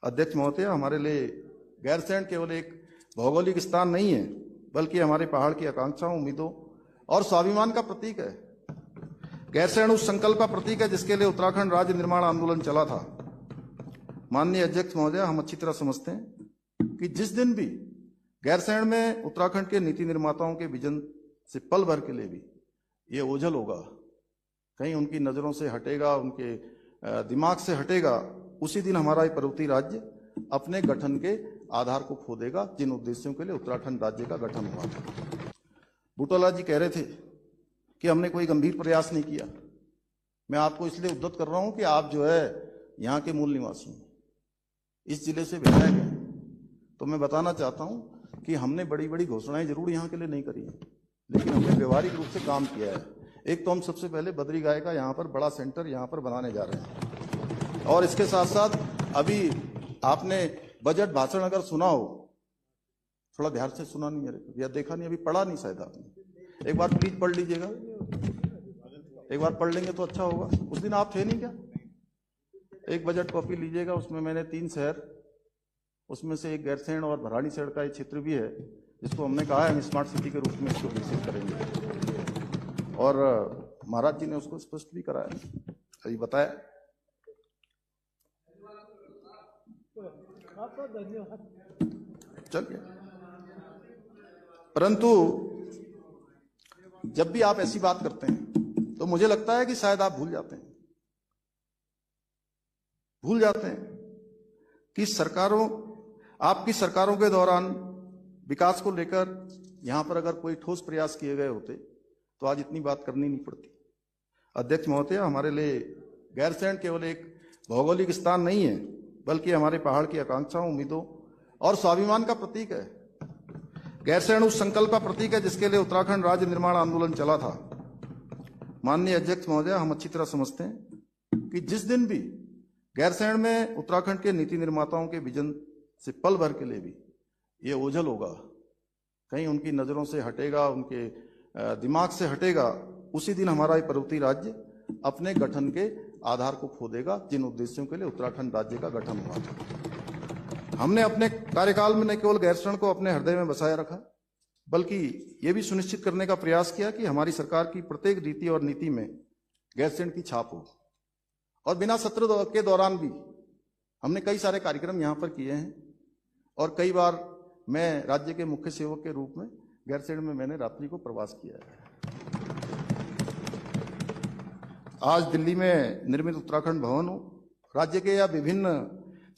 अध्यक्ष महोदय, हमारे लिए गैरसैंण केवल एक भौगोलिक स्थान नहीं है, बल्कि हमारे पहाड़ की आकांक्षाओं, उम्मीदों और स्वाभिमान का प्रतीक है। गैरसैंण उस संकल्प का प्रतीक है जिसके लिए उत्तराखंड राज्य निर्माण आंदोलन चला था। माननीय अध्यक्ष महोदय, हम अच्छी तरह समझते हैं कि जिस दिन भी गैरसैंण में उत्तराखंड के नीति निर्माताओं के विजन से पल भर के लिए भी ये ओझल होगा, कहीं उनकी नजरों से हटेगा, उनके दिमाग से हटेगा, उसी दिन हमारा ये पर्वतीय राज्य अपने गठन के आधार को खो देगा, जिन उद्देश्यों के लिए उत्तराखंड राज्य का गठन हुआ था। बूटालाल जी कह रहे थे कि हमने कोई गंभीर प्रयास नहीं किया। मैं आपको इसलिए उद्धत कर रहा हूं कि आप जो है यहाँ के मूल निवासी हैं, इस जिले से विधायक हैं, तो मैं बताना चाहता हूं कि हमने बड़ी बड़ी घोषणाएं जरूर यहाँ के लिए नहीं करी हैं, लेकिन हमने व्यवहारिक रूप से काम किया है। एक तो हम सबसे पहले बद्री गाय का यहाँ पर बड़ा सेंटर यहाँ पर बनाने जा रहे हैं, और इसके साथ साथ अभी आपने बजट भाषण अगर सुना हो, थोड़ा ध्यान से सुना नहीं है या देखा नहीं, अभी पढ़ा नहीं शायद आपने, एक बार प्लीज पढ़ लीजिएगा, एक बार पढ़ लेंगे तो अच्छा होगा। उस दिन आप थे नहीं क्या? एक बजट कॉपी लीजिएगा, उसमें मैंने 3 शहर, उसमें से एक गैरसैंण और भराड़ीसैंण का एक क्षेत्र भी है, जिसको हमने कहा है हम स्मार्ट सिटी के रूप में इसको विकसित करेंगे, और महाराज जी ने उसको स्पष्ट भी कराया, अभी बताया। चलिए, परंतु जब भी आप ऐसी बात करते हैं तो मुझे लगता है कि शायद आप भूल जाते हैं कि आपकी सरकारों के दौरान विकास को लेकर यहां पर अगर कोई ठोस प्रयास किए गए होते तो आज इतनी बात करनी नहीं पड़ती। अध्यक्ष महोदय, हमारे लिए गैरसैंण केवल एक भौगोलिक स्थान नहीं है, बल्कि हमारे पहाड़ की आकांक्षाओं, उम्मीदों और स्वाभिमान का प्रतीक है। गैरसैंण उस संकल्प का प्रतीक है जिसके लिए उत्तराखंड राज्य निर्माण आंदोलन चला था। माननीय अध्यक्ष महोदय, हम अच्छी तरह समझते हैं कि जिस दिन भी गैरसैंण में उत्तराखंड के नीति निर्माताओं के विजन से पल भर के लिए भी ये ओझल होगा, कहीं उनकी नजरों से हटेगा, उनके दिमाग से हटेगा, उसी दिन हमारा ये पर्वतीय राज्य अपने गठन के आधार को खो देगा, जिन उद्देश्यों के लिए उत्तराखंड राज्य का गठन हुआ था। हमने अपने कार्यकाल में न केवल गैरसैंण को अपने हृदय में बसाया रखा, बल्कि ये भी सुनिश्चित करने का प्रयास किया कि हमारी सरकार की प्रत्येक रीति और नीति में गैरसैंण की छाप हो। और बिना सत्र के दौरान भी हमने कई सारे कार्यक्रम यहाँ पर किए हैं, और कई बार मैं राज्य के मुख्य सेवक के रूप में गैरसैंण में मैंने रात्रि को प्रवास किया है। आज दिल्ली में निर्मित उत्तराखंड भवन हो, राज्य के या विभिन्न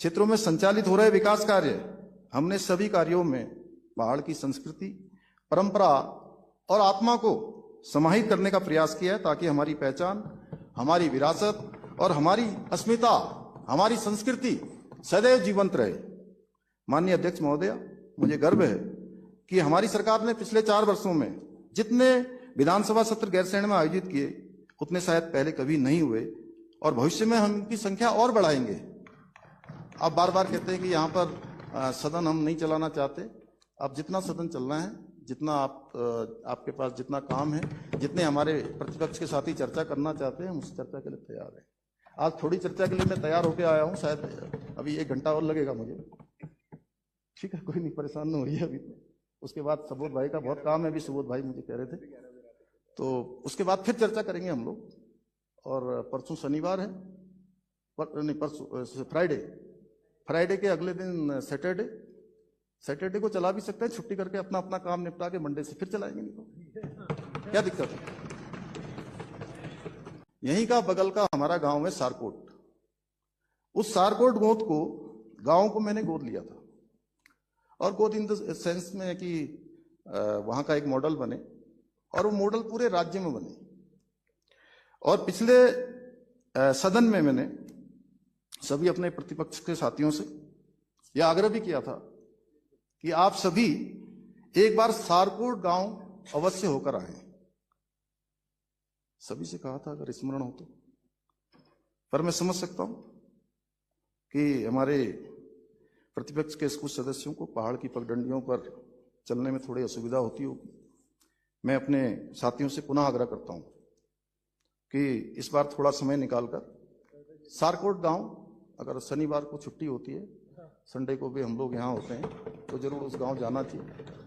क्षेत्रों में संचालित हो रहे विकास कार्य, हमने सभी कार्यों में पहाड़ की संस्कृति, परंपरा और आत्मा को समाहित करने का प्रयास किया है, ताकि हमारी पहचान, हमारी विरासत और हमारी अस्मिता, हमारी संस्कृति सदैव जीवंत रहे। माननीय अध्यक्ष महोदय, मुझे गर्व है कि हमारी सरकार ने पिछले 4 वर्षों में जितने विधानसभा सत्र गैरसैंण में आयोजित किए, उतने शायद पहले कभी नहीं हुए, और भविष्य में हम इनकी संख्या और बढ़ाएंगे। आप बार बार कहते हैं कि यहाँ पर सदन हम नहीं चलाना चाहते। आप जितना सदन चलना है, जितना आपके पास जितना काम है, जितने हमारे प्रतिपक्ष के साथी चर्चा करना चाहते हैं, हम उस चर्चा के लिए तैयार हैं। आज थोड़ी चर्चा के लिए मैं तैयार होकर आया हूँ, शायद अभी 1 घंटा और लगेगा मुझे। ठीक है, कोई नहीं, परेशान नहीं होइए अभी। उसके बाद सुबोध भाई का बहुत काम है, अभी सुबोध भाई मुझे कह रहे थे, तो उसके बाद फिर चर्चा करेंगे हम लोग। और परसों शनिवार है, नहीं परसों फ्राइडे के अगले दिन सैटरडे को चला भी सकते हैं, छुट्टी करके अपना अपना काम निपटा के मंडे से फिर चलाएंगे, नहीं तो क्या दिक्कत है। यहीं का बगल का हमारा गांव है सारकोट। उस सारकोट गोद को, गांव को मैंने गोद लिया था, और गोद इन द सेंस में कि वहां का एक मॉडल बने, और वो मॉडल पूरे राज्य में बने। और पिछले सदन में मैंने सभी अपने प्रतिपक्ष के साथियों से यह आग्रह भी किया था कि आप सभी एक बार सारकोट गांव अवश्य होकर आए। सभी से कहा था अगर स्मरण हो तो, पर मैं समझ सकता हूं कि हमारे प्रतिपक्ष के कुछ सदस्यों को पहाड़ की पगडंडियों पर चलने में थोड़ी असुविधा होती होगी। मैं अपने साथियों से पुनः आग्रह करता हूं कि इस बार थोड़ा समय निकालकर सारकोट गांव, अगर शनिवार को छुट्टी होती है संडे को भी हम लोग यहाँ होते हैं, तो जरूर उस गांव जाना चाहिए।